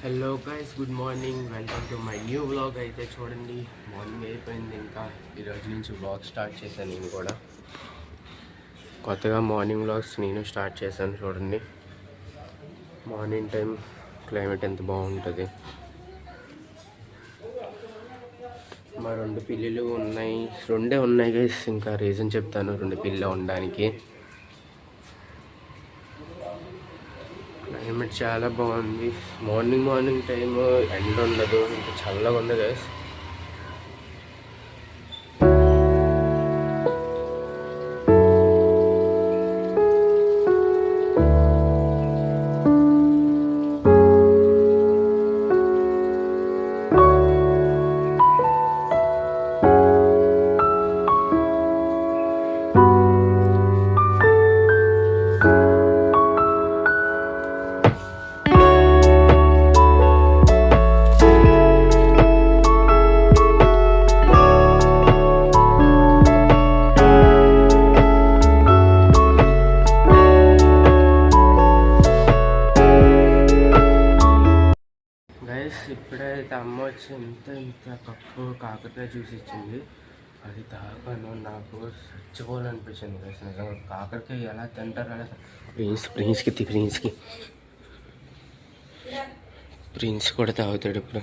Hello guys, good morning. Welcome to my new vlog. అయితే చూడండి, morning అయిపోయింది. ఇంకా ఈరోజు నుంచి వ్లాగ్ స్టార్ట్ చేశాను. నేను కూడా కొత్తగా మార్నింగ్ వ్లాగ్స్ నేను స్టార్ట్ చేశాను. చూడండి, మార్నింగ్ టైం క్లైమేట్ ఎంత బాగుంటుంది. మా 2 పిల్లులు ఉన్నాయి, 2 ఉన్నాయి గైస్. ఇంకా రీజన్ చెప్తాను 2 పిల్లలు ఉండడానికి. క్లైమేట్ చాలా బాగుంది. మార్నింగ్ టైం ఎండ ఉండదు, ఇంకా చల్లగా ఉంది గైస్. ఇప్పుడైతే అమ్మ వచ్చి ఇంత కప్పు కాకరకాయ జ్యూస్ ఇచ్చింది. అది తాగాను, నాకు చచ్చిపోవాలనిపించింది కదా. నిజంగా కాకరకాయ ఎలా తింటారు అలా. ప్రిన్స్ కూడా తాగుతాడు ఇప్పుడు.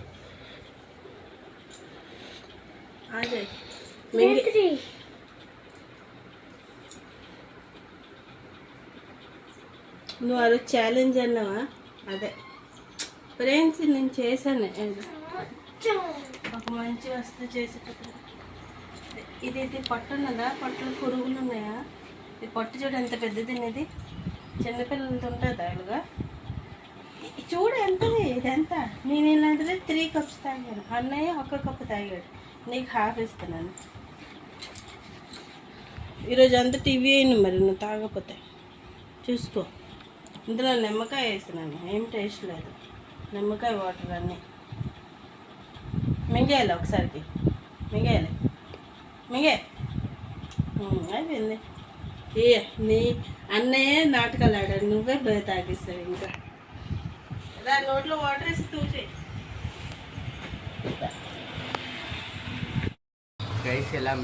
నువ్వు అది ఛాలెంజ్ అన్నావా? అదే ఫ్రెండ్స్, నేను చేశాను ఒక మంచి వస్తువు చేసేటప్పుడు. ఇది పట్టు ఉన్నదా? పట్టులో పురుగులు ఉన్నాయా? ఈ పట్టు చూడు ఎంత పెద్దది. ఇది చిన్నపిల్లలతో ఉంటుంది అలాగా. చూడు ఎంతది. ఇది ఎంత? నేను ఇలాంటిది 3 కప్స్ తాగాను. అన్నయ్య 1 కప్పు తాగాడు. నీకు హాఫ్ ఇస్తున్నాను. ఈరోజు అంతా టీవీ అయిన మరి నువ్వు తాగకపోతే చూసుకో. ఇందులో నిమ్మకాయ వేసినాను, ఏం టేస్ట్ లేదు. నిమ్మకాయ వాటర్ అన్నీ మింగేయాలి. ఒకసారికి మింగేయాలి. అయిపోయింది. నీ అన్నయ్య నాటకాలు ఆడాడు, నువ్వే తాగిస్తావు. ఇంకా దాని నోట్లో వాటర్ వేసి తూచే. గైస్, ఇలా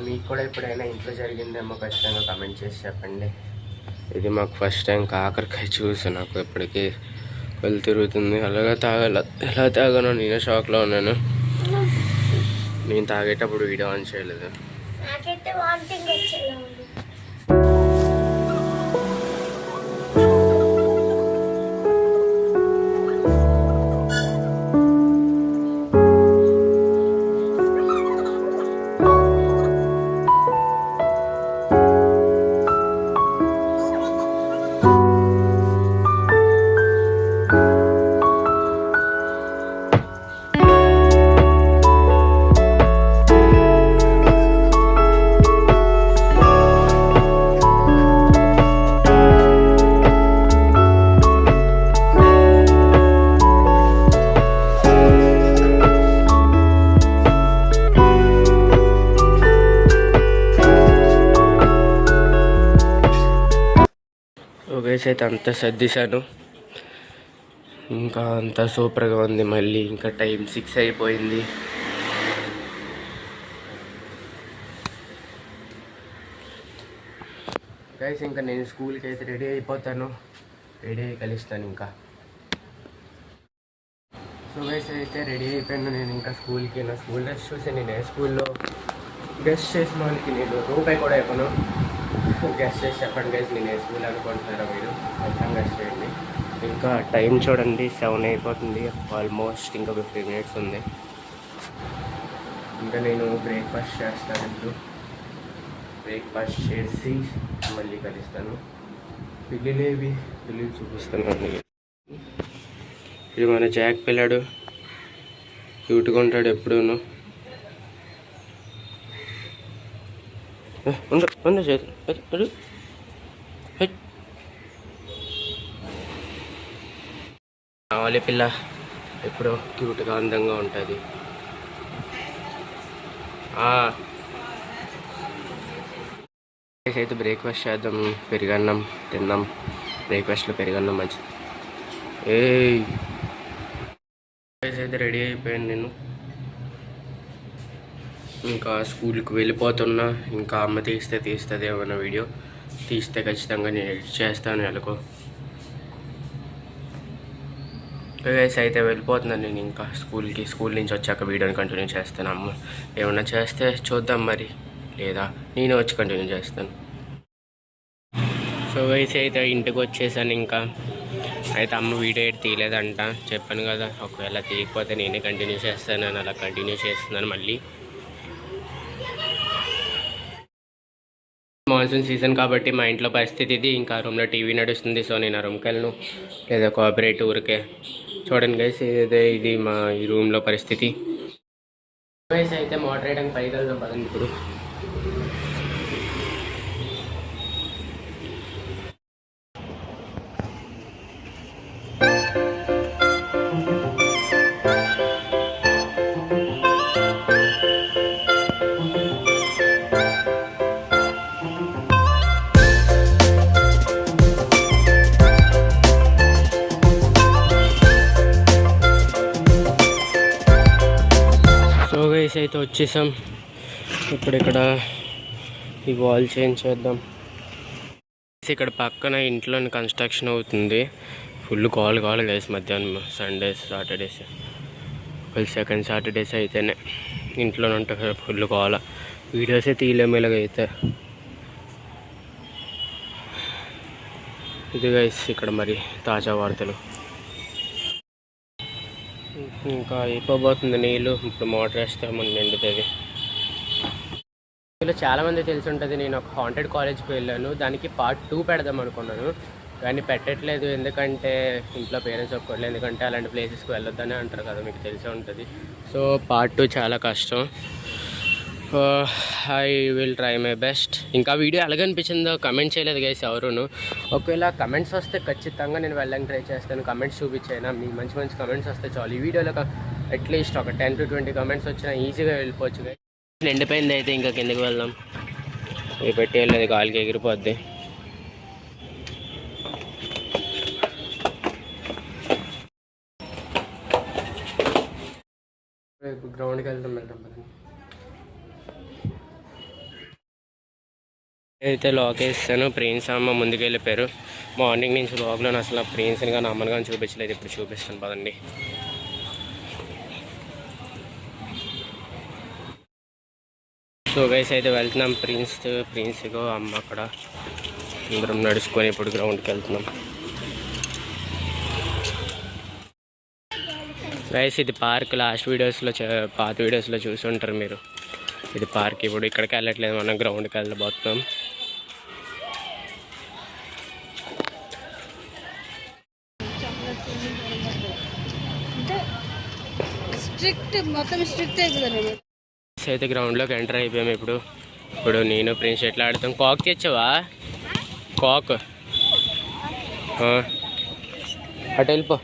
మీకు కూడా ఎప్పుడైనా ఇంట్లో జరిగిందేమో ఖచ్చితంగా కమెంట్ చేసి చెప్పండి. ఇది మాకు ఫస్ట్ టైం కాకరకాయ జ్యూస్. నాకు ఎప్పటికీ కళ్ళు తిరుగుతుంది. అలాగా ఎలా తాగానో నేనే షాక్లో ఉన్నాను. నేను తాగేటప్పుడు వీడియో ఆన్ చేయలేదు. గైస్, అయితే అంతా సర్దిశాను. ఇంకా అంతా సూపర్గా ఉంది. మళ్ళీ ఇంకా టైం 6 అయిపోయింది. గైస్, ఇంకా నేను స్కూల్కి అయితే రెడీ అయిపోతాను. రెడీ అయ్యి కలుస్తాను ఇంకా. సో గైస్, అయితే రెడీ అయిపోయాను నేను. ఇంకా స్కూల్కి నా స్కూల్ డ్రెస్ చూసి నేను స్కూల్లో గెస్ట్ చేసిన వాళ్ళకి నేను రూపాయి కూడా ఇవ్వను. గెస్ట్ చేసి చెప్పండి గైస్, నేను ఏ స్కూల్ అనుకుంటున్నారా మీరు? మొత్తం గెస్ట్ చేయండి. ఇంకా టైం చూడండి, 7 అయిపోతుంది. ఆల్మోస్ట్ ఇంకా 15 minutes ఉంది. ఇంకా నేను బ్రేక్ఫాస్ట్ చేస్తాను. ఇప్పుడు బ్రేక్ఫాస్ట్ చేసి మళ్ళీ కలుస్తాను. పిల్లలు చూపిస్తాను. ఇది మన జాక్ పిల్లాడు, క్యూట్గా ఉంటాడు ఎప్పుడూను. కావాలి పిల్ల ఎప్పుడో క్యూట్గా అందంగా ఉంటుంది. అయితే బ్రేక్ఫాస్ట్ చేద్దాం. పెరుగన్నం తిందాం. బ్రేక్ఫాస్ట్లో పెరుగన్నం మంచిది. గైస్ అయితే రెడీ అయిపోయాను నేను. ఇంకా స్కూల్కి వెళ్ళిపోతున్నా. ఇంకా అమ్మ తీస్తుంది ఏమైనా వీడియో తీస్తే ఖచ్చితంగా నేను ఎడిట్ చేస్తాను ఎలాగో. గైస్ అయితే వెళ్ళిపోతున్నాను నేను ఇంకా స్కూల్కి. స్కూల్ నుంచి వచ్చాక వీడియోని కంటిన్యూ చేస్తాను. అమ్మ ఏమన్నా చేస్తే చూద్దాం మరి, లేదా నేను వచ్చి కంటిన్యూ చేస్తాను. సో గైస్ అయితే ఇంటికి వచ్చేసాను. ఇంకా అయితే అమ్మ వీడియో ఎడిట్ తీయలేదంట, చెప్పాను కదా. ఒకవేళ తీయకపోతే నేనే కంటిన్యూ చేస్తాను అని అలా కంటిన్యూ చేస్తున్నాను మళ్ళీ. మాన్సూన్ సీజన్ కాబట్టి మా ఇంట్లో పరిస్థితి ఇది. ఇంకా రూమ్లో టీవీ నడుస్తుంది. సో నేను ఆ రూమ్కి వెళ్ళను, లేదా కోఆపరేట్ ఊరికే. చూడండి గైస్, ఇది మా ఈ రూమ్లో పరిస్థితి. గైస్ అయితే మోటర్ వేయడానికి పైకి వెళ్దాం పదండి ఇప్పుడు. అయితే వచ్చేసాం. ఇప్పుడు ఇక్కడ ఈ వాల్ చేంజ్ చేద్దాం. ఇక్కడ పక్కన ఇంట్లో కన్స్ట్రక్షన్ అవుతుంది. ఫుల్ కాల్ గైస్ మధ్యాహ్నం. సండేస్ సాటర్డేస్ సెకండ్ సాటర్డేస్ అయితేనే ఇంట్లో ఉంటాయి ఫుల్ కాల్. వీడియోసే తీయలేము ఇలాగైతే. ఇది గైస్ ఇక్కడ మరి తాజా వార్తలు. ఇంకా అయిపోబోతుంది నీళ్ళు. ఇప్పుడు మోటార్ వేస్తే మన నిండుతుంది. ఇలా చాలామంది తెలిసి ఉంటుంది, నేను ఒక హాంటెడ్ కాలేజ్కి వెళ్ళాను. దానికి పార్ట్ 2 పెడదాం అనుకున్నాను, కానీ పెట్టట్లేదు. ఎందుకంటే ఇంట్లో పేరెంట్స్ ఒప్పుకోలేదు. ఎందుకంటే అలాంటి ప్లేసెస్కి వెళ్ళొద్దని అంటారు కదా, మీకు తెలిసే ఉంటుంది. సో పార్ట్ 2 చాలా కష్టం. I will try my best. ఇంకా వీడియో ఎలాగనిపించిందో కమెంట్ చేయలేదు గైస్ ఎవరును. ఒకవేళ కమెంట్స్ వస్తే ఖచ్చితంగా నేను వెళ్ళడానికి ట్రై చేస్తాను. కమెంట్స్ చూపించైనా మీ మంచి మంచి కమెంట్స్ వస్తే చాలు. ఈ వీడియోలో అట్లీస్ట్ ఒక 10 to 20 కమెంట్స్ వచ్చినా ఈజీగా వెళ్ళిపోవచ్చు గైస్. ఎండిపోయింది అయితే ఇంకా కిందకి వెళ్దాం. ఇది పెట్టి వెళ్ళేది గాలికి ఎగిరిపోద్ది. గ్రౌండ్కి వెళ్దాం. అయితే లాక్ వేస్తాను. ప్రిన్స్ అమ్మ ముందుకు వెళ్ళిపోయారు. మార్నింగ్ నుంచి లాక్లో అసలు ప్రిన్స్ని కానీ అమ్మని కానీ చూపించలేదు. ఇప్పుడు చూపిస్తాను పదండి. సో గైస్ అయితే వెళ్తున్నాం. ప్రిన్స్గో అమ్మ అక్కడ అందరం నడుచుకొని ఇప్పుడు గ్రౌండ్కి వెళ్తున్నాం. గైస్ ఇది పార్క్. లాస్ట్ వీడియోస్లో పాత వీడియోస్లో చూసి ఉంటారు మీరు. ఇది పార్క్. ఇప్పుడు ఇక్కడికి వెళ్ళట్లేదు, మనం గ్రౌండ్కి వెళ్ళబోతున్నాం. అయితే గ్రౌండ్లోకి ఎంటర్ అయిపోయాము. ఇప్పుడు నేను ప్రిన్స్ ఎట్లా ఆడుతాం. కాక్ తెచ్చావా? కాక్ అటు వెళ్ళిపో.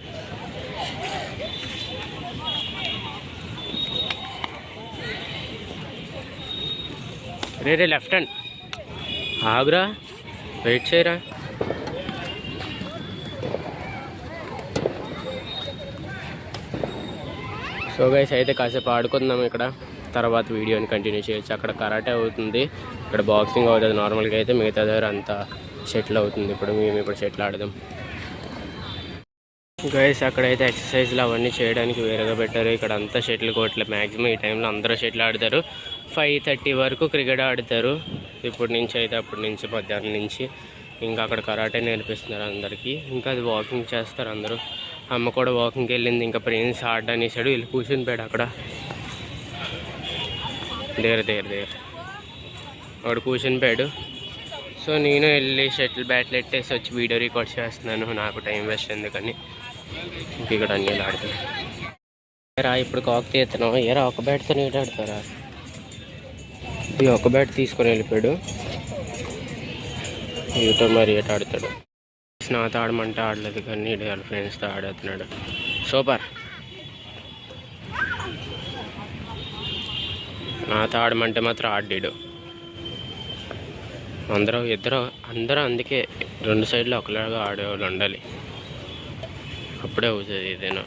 రే లెఫ్ట్ హ్యాండ్ ఆగురా, వెయిట్ చేయరా. సో గైస్ అయితే కాసేపు ఆడుకుందాం ఇక్కడ, తర్వాత వీడియోని కంటిన్యూ చేయొచ్చు. అక్కడ కరాటే అవుతుంది, ఇక్కడ బాక్సింగ్ అవుతుంది నార్మల్గా అయితే. మిగతా దగ్గర అంతా షటిల్ అవుతుంది. ఇప్పుడు షటిల్ ఆడదాం గైస్. అక్కడైతే ఎక్సర్సైజ్లు అవన్నీ చేయడానికి వేరేగా పెట్టారు. ఇక్కడ అంతా షటిల్ కోర్టులు. మ్యాక్సిమం ఈ టైంలో అందరూ షటిల్ ఆడతారు. 5:30 వరకు క్రికెట్ ఆడతారు. అప్పటి నుంచి మధ్యాహ్నం నుంచి. ఇంకా అక్కడ కరాటే నేర్పిస్తున్నారు అందరికీ. ఇంకా అది వాకింగ్ చేస్తారు అందరూ. అమ్మ కూడా వాకింగ్కి వెళ్ళింది. ఇంకా ప్రిన్స్ ఆడడానికి సైడు వెళ్ళి కూర్చుని పోయాడు అక్కడ. దగ్గర వాడు కూర్చుని పోయాడు. సో నేను వెళ్ళి షటిల్ బ్యాట్లు ఎట్టేసి వచ్చి వీడియో రికార్డ్ చేస్తున్నాను. నాకు టైం వేస్ట్ ఎందుకని. ఇంక ఇక్కడ అన్నీ ఆడుతాను. రా ఇప్పుడు కాక్ తీస్తున్నావు. ఏరా ఒక బ్యాట్తో నీట్ ఆడతారా? ఈ ఒక బ్యాట్ తీసుకొని వెళ్ళిపోయాడు. వీటితో మరి ఎటు ఆడతాడు. నాతో ఆడమంటే ఆడలేదు, కానీ వాళ్ళ ఫ్రెండ్స్తో ఆడుతున్నాడు. సూపర్. నాతో ఆడమంటే మాత్రం ఆడాడు. అందరూ అందుకే 2 సైడ్లో ఒకలాగా ఆడేవాళ్ళు ఉండాలి, అప్పుడే అవుతుంది ఏదైనా.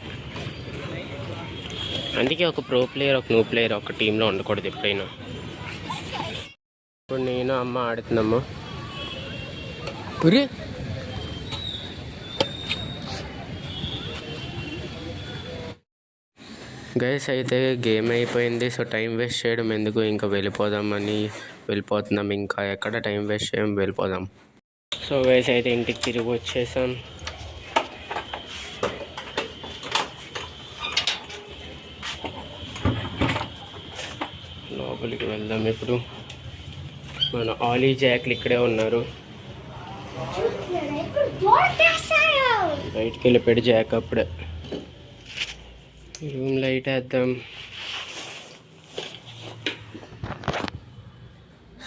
అందుకే ఒక ప్రో ప్లేయర్ ఒక న్యూ ప్లేయర్ ఒక టీంలో ఉండకూడదు ఎప్పుడైనా. ఇప్పుడు నేను అమ్మ ఆడుతున్నాము. గైస్ అయితే గేమ్ అయిపోయింది. సో టైం వేస్ట్ చేయడం ఎందుకు, ఇంకా వెళ్ళిపోతున్నాం. ఇంకా ఎక్కడ టైం వేస్ట్ చేయం, వెళ్ళిపోదాం. సో గైస్ అయితే ఇంటికి తిరిగి వచ్చేసాం. లోపలికి వెళ్దాం. ఇప్పుడు మన ఆలీ జాక్లు ఇక్కడే ఉన్నారు. బయటికి వెళ్ళిపోయాడు జాక్ అప్పుడే. రూమ్ లైట్ వేద్దాం.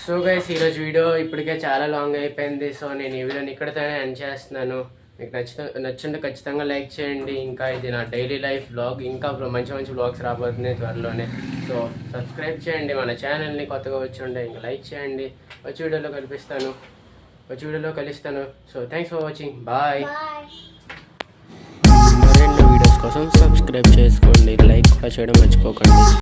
సో గైస్ ఈరోజు వీడియో ఇప్పటికే చాలా లాంగ్ అయిపోయింది. సో నేను ఈ వీడియోని ఇక్కడితోనే ఎండ్ చేస్తున్నాను. మీకు నచ్చుంటే ఖచ్చితంగా లైక్ చేయండి. ఇంకా ఇది నా డైలీ లైఫ్ వ్లాగ్. ఇంకా మంచి మంచి వ్లాగ్స్ రాబోతున్నాయి త్వరలోనే. సో సబ్స్క్రైబ్ చేయండి మన ఛానల్ని. కొత్తగా వచ్చి ఉంటే ఇంకా లైక్ చేయండి. వచ్చే వీడియోలో కలుస్తాను. So thanks for watching. Bye. మరిన్ని వీడియోస్ కోసం సబ్స్క్రైబ్ చేసుకోండి. లైక్ కూడా చేయడం మర్చిపోకండి.